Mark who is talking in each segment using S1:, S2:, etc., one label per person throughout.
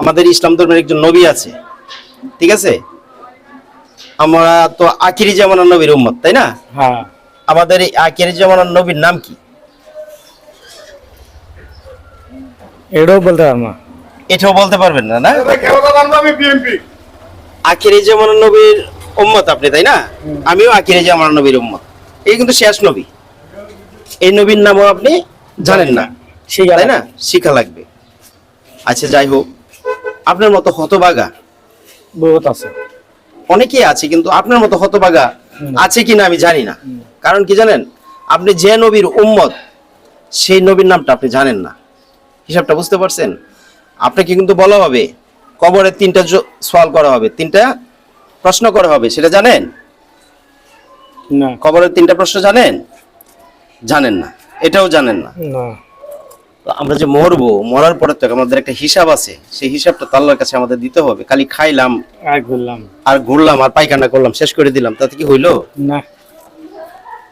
S1: আমাদের ইসলাম ধর্মের একজন নবী আছে, ঠিক আছে? আমরা তো আখিরি জামানার নবীর উম্মত, তাই না?
S2: হ্যাঁ,
S1: আমাদের এই আখিরি জামানার নবীর নাম কি?
S2: এটাও বলতে পারবো না।
S1: এটাও বলতে পারবেন না? না, আখিরি জামানার নবীর উম্মত আপনি, তাই না? আমিও আখিরি জামানার নবীর উম্মত। এই কিন্তু শেষ নবী। এই নবীর নামও আপনি জানেন না, তাই না? শিখা লাগবে। আচ্ছা, যাই হোক, আপনার মতো হতভাগা
S2: বহুত আছে।
S1: অনেকেই আছে, কিন্তু আপনার মতো হতভাগা আছে কিনা আমি জানি না। কারণ কি জানেন, আপনি যে নবীর উম্মত সেই নবীর নামটা আপনি জানেন না। হিসাবটা বুঝতে পারছেন? আপনাকে কিন্তু বলা হবে কবরে 3টা সওয়াল করা হবে, 3টা প্রশ্ন করা হবে, সেটা জানেন?
S2: না,
S1: কবরের 3টা প্রশ্ন জানেন? জানেন না, এটাও জানেন না।
S2: না,
S1: তো আমরা যে মরবো, মরার পরে তো আমাদের একটা হিসাব আছে, সেই হিসাবটা তো আল্লাহর কাছে আমাদের দিতে হবে। খালি খাইলাম
S2: আর ঘুরলাম
S1: আর ঘুরলাম আর পায়খানা করলাম, শেষ করে দিলাম, তাতে কি হইলো?
S2: না।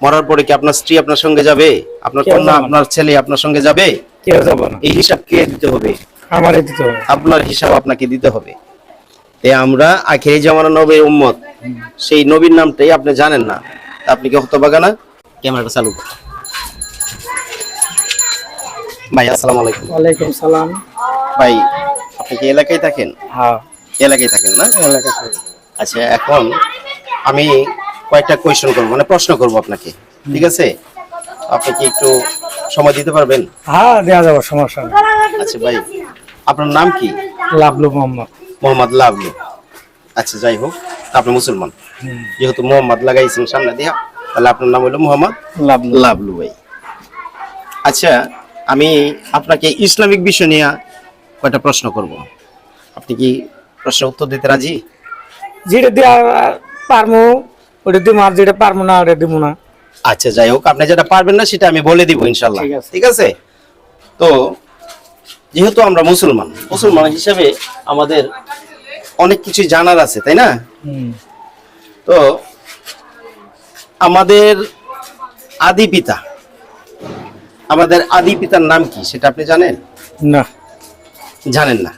S1: মরার পরে কি আপনার স্ত্রী আপনার সঙ্গে যাবে? আপনার
S2: কেউ
S1: কন্যা
S2: যাবে না।
S1: আপনার ছেলে আপনার সঙ্গে যাবে?
S2: কেউ যাবো না,
S1: এই হিসাব কে দিতে হবে?
S2: আমারই দিতে হবে।
S1: আপনার হিসাব আপনাকে দিতে হবে। তাই আমরা আখিরি জামানা নবীর উম্মত, সেই নবীর নামটাই আপনি জানেন না। তা আপনি কি হতভাগা না? ক্যামেরাটা চালু করুন। ভাই আসসালামু আলাইকুম।
S2: ওয়ালাইকুম সালাম।
S1: ভাই, আপনি কি এলাকায় থাকেন?
S2: হ্যাঁ,
S1: এলাকায় থাকেন না?
S2: এলাকাতে।
S1: আচ্ছা, এখন আমি কয়েকটা কোয়েশ্চেন করবো, মানে প্রশ্ন করবো আপনাকে, ঠিক আছে? আপনি কি একটু সময় দিতে পারবেন?
S2: হ্যাঁ, দেওয়া যাবে, সমস্যা নেই।
S1: আচ্ছা ভাই, আপনার নাম কি?
S2: লাভলু মোহাম্মদ।
S1: মোহাম্মদ লাভলু। আচ্ছা, যাই হোক, আপনি মুসলমান, যেহেতু মোহাম্মদ লাগাইছেন সামনে দিয়া, তাহলে আপনার নাম হলো মোহাম্মদ
S2: লাভলু।
S1: লাভলু ভাই। আচ্ছা, আমি আপনাকে ইসলামিক বিষয় নিয়ে কয়টা প্রশ্ন করব, আপনি কি প্রশ্নের উত্তর দিতে রাজি?
S2: যেটা দেওয়া পারমো ওটা দিব, আর যেটা পারবো না ওটা দিব না।
S1: আচ্ছা, যাই হোক, আপনি যেটা পারবেন না সেটা আমি বলে দিব ইনশাল্লাহ,
S2: ঠিক আছে।
S1: ঠিক আছে? তো যেহেতু আমরা মুসলমান, মুসলমান হিসেবে আমাদের অনেক কিছু জানার আছে, তাই না? তো আমাদের আদি পিতা, আমাদের আদি পিতার নাম কি সেটা আপনি জানেন?
S2: না,
S1: জানেন না?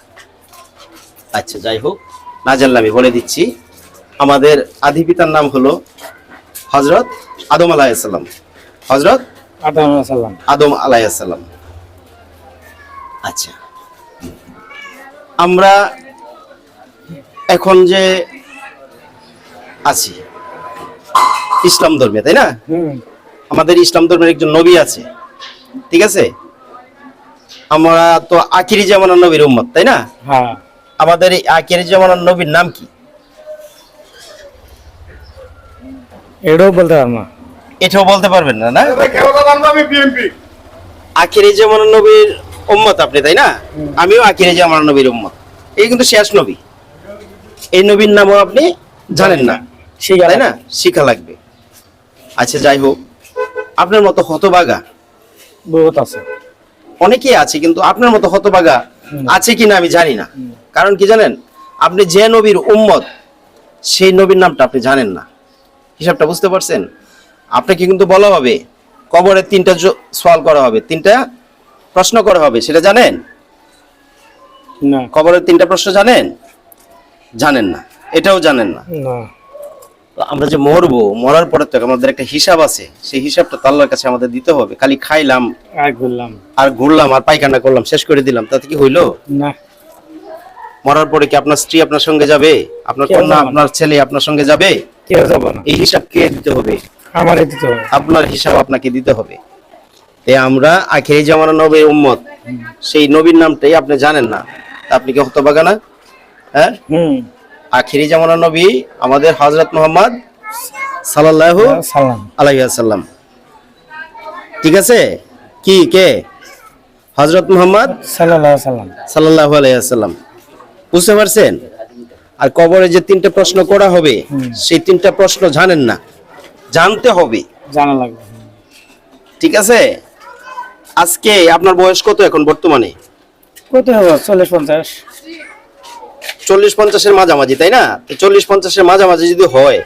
S1: আচ্ছা, যাই হোক, না জানলে আমি বলে দিচ্ছি। আমাদের আদি পিতার নাম হলো হযরত আদম আলাইহিস সালাম। হযরত
S2: আদাম সালাম।
S1: আদম আলাইহিস সালাম। আচ্ছা, আমরা এখন যে আছি ইসলাম ধর্মে, তাই না? আমাদের ইসলাম ধর্মের একজন নবী আছে, ঠিক আছে? আমরা তো আখিরি জামানার নবীর উম্মত, তাই না?
S2: হ্যাঁ,
S1: আমাদের এই আখিরি জামানার নবীর নাম কি?
S2: এটাও বলতে পারবো না।
S1: এটাও বলতে পারবেন না? না, আখিরি জামানার নবীর উম্মত আপনি, তাই না? আমিও আখিরি জামানার নবীর উম্মত। এই কিন্তু শেষ নবী। এই নবীর নামও আপনি জানেন না, তাই না? শিখা লাগবে। আচ্ছা, যাই হোক, আপনার মতো হতভাগা
S2: বহুত আছে।
S1: অনেকেই আছে, কিন্তু আপনার মতো হতভাগা আছে কিনা আমি জানি না। কারণ কি জানেন, আপনি যে নবীর উম্মত সেই নবীর নামটা আপনি জানেন না। হিসাবটা বুঝতে পারছেন? আপনাকে কিন্তু বলা হবে কবরে 3টা সওয়াল করা হবে, 3টা প্রশ্ন করা হবে, সেটা জানেন?
S2: না,
S1: কবরের 3টা প্রশ্ন জানেন? জানেন না, এটাও জানেন না।
S2: না,
S1: তো আমরা যে মরবো, মরার পরে তো আমাদের একটা হিসাব আছে, সেই হিসাবটা তো আল্লাহর কাছে আমাদের দিতে হবে। খালি খাইলাম
S2: আর ঘুরলাম
S1: আর ঘুরলাম আর পায়খানা করলাম, শেষ করে দিলাম, তাতে কি হইলো?
S2: না।
S1: মরার পরে কি আপনার স্ত্রী আপনার সঙ্গে যাবে? আপনার
S2: কেউ
S1: কন্যা
S2: যাবে না।
S1: আপনার ছেলে আপনার সঙ্গে যাবে?
S2: কেউ যাবো না,
S1: এই হিসাব কে দিতে হবে?
S2: আমারই দিতে হবে।
S1: আপনার হিসাব আপনাকে দিতে হবে। তাই আমরা আখিরি জামানার নবীর উম্মত, সেই নবীর নামটাই আপনি জানেন না। তা আপনি কি হতভাগা না? হ্যাঁ, আখিরি জামানার নবী আমাদের হযরত মুহাম্মদ সাল্লাল্লাহু
S2: সালাম।
S1: আলাইহি ওয়াসাল্লাম, ঠিক আছে? কি কে? হযরত মুহাম্মদ
S2: সাল্লাল্লাহু সাল্লাম।
S1: সাল্লাল্লাহু আলাইহি ওয়াসাল্লাম। বুঝতে পারছেন? আর কবরে যে 3টা প্রশ্ন করা হবে, সেই 3টা প্রশ্ন জানেন না, জানতে হবে,
S2: জানা লাগবে।
S1: ঠিক আছে? আজকে আপনার বয়স কত এখন বর্তমানে?
S2: কত হবে? 40-50।
S1: 40-50-এর মাঝামাঝি, তাই না? 40-50-এর মাঝামাঝি যদি হয়,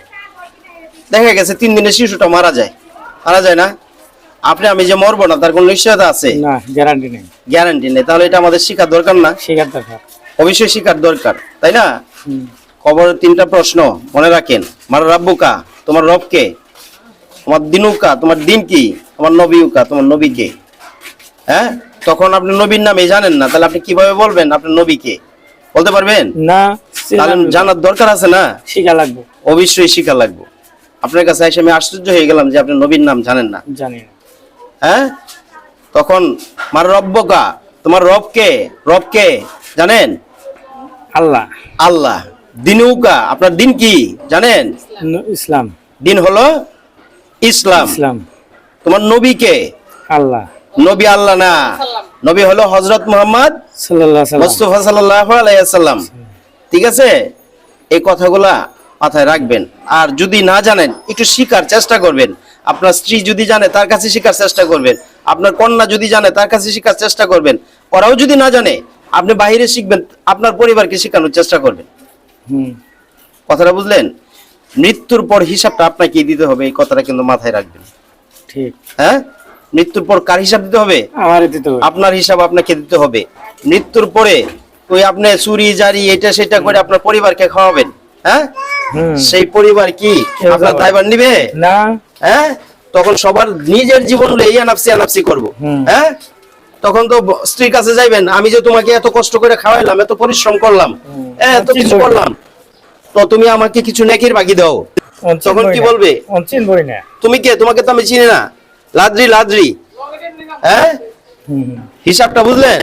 S1: দেখা গেছে 3 দিনে শিশুটা মারা যায়, মারা যায় না? আপনি আমি যে মরবো না তার কোনো নিশ্চয়তা আছে?
S2: না, গ্যারান্টি নেই।
S1: গ্যারান্টি নেই। তাহলে এটা আমাদের শিক্ষা দরকার না?
S2: শেখার দরকার।
S1: অবশ্যই শিকার দরকার, তাই না?
S2: হুম।
S1: কবরের 3টা প্রশ্ন মনে রাখেন। মার রাব্বুকা, তোমার রব কে? তোমার দিনুকা, তোমার দিন কি? তোমার নবীউকা, তোমার নবী কে? হ্যাঁ, তখন আপনি নবীর নামে জানেন না, তাহলে আপনি কিভাবে বলবেন আপনার নবীকে? বলতে পারবেন?
S2: না,
S1: তাহলে জানার দরকার আছে না?
S2: শিখা লাগবে।
S1: অবশ্যই শিখা লাগবে। আপনার কাছে এসে আমি আশ্চর্য হয়ে গেলাম যে আপনি নবীর নাম জানেন না।
S2: জানি না।
S1: হ্যাঁ, তখন মার রব্বকা, তোমার রব কে? রব কে জানেন?
S2: আল্লাহ।
S1: আল্লাহ। দিনুকা, আপনার দিন কি জানেন?
S2: ইসলাম।
S1: দিন হলো ইসলাম।
S2: ইসলাম।
S1: তোমার নবী কে?
S2: আল্লাহ।
S1: নবী আল্লাহ না, নবী হলো হযরত মুহাম্মদ
S2: সাল্লাল্লাহু আলাইহি
S1: মুস্তাফা সাল্লাল্লাহু আলাইহি ওয়াসাল্লাম। ঠিক আছে, এই কথাগুলা মাথায় রাখবেন। আর যদি না জানেন একটু শিখার চেষ্টা করবেন। আপনার স্ত্রী যদি জানে তার কাছে শিখার চেষ্টা করবেন। আপনার কন্যা যদি জানে তার কাছে শিখার চেষ্টা করবেন। ওরাও যদি না জানে আপনি বাইরে শিখবেন, আপনার পরিবারকে শেখানোর চেষ্টা করবেন।
S2: হুম।
S1: কথাটা বুঝলেন? মৃত্যুর পর হিসাবটা আপনাকে দিতে হবে, এই কথাটা কিন্তু মাথায় রাখবেন।
S2: ঠিক।
S1: হ্যাঁ, মৃত্যুর পর কার হিসাব দিতে হবে?
S2: আমারই দিতে হবে।
S1: আপনার হিসাব আপনাকে দিতে হবে। মৃত্যুর পরে ওই আপনি চুরি জারি এটা সেটা করে আপনার পরিবারকে খাওয়াবেন। হ্যাঁ,
S2: হুম।
S1: সেই পরিবার কি
S2: কেউ
S1: আপনার
S2: যাবে।
S1: দায়ভার নিবে?
S2: না।
S1: হ্যাঁ, তখন সবার নিজের জীবন হলে ইয়ানাফসি করবো।
S2: হুম।
S1: হ্যাঁ, তখন তো স্ত্রীর কাছে যাইবেন, আমি যে তোমাকে এত কষ্ট করে খাওয়াইলাম, এত পরিশ্রম করলাম, এত কিছু করলাম, তো তুমি আমাকে কিছু নেকির বাকি দাও। তখন কি বলবে?
S2: অনচিন বই না।
S1: তুমি কে? তোমাকে তো আমি চিনি না। লাদ্রি লাদ্রি। হ্যাঁ,
S2: হুম।
S1: হিসাবটা বুঝলেন?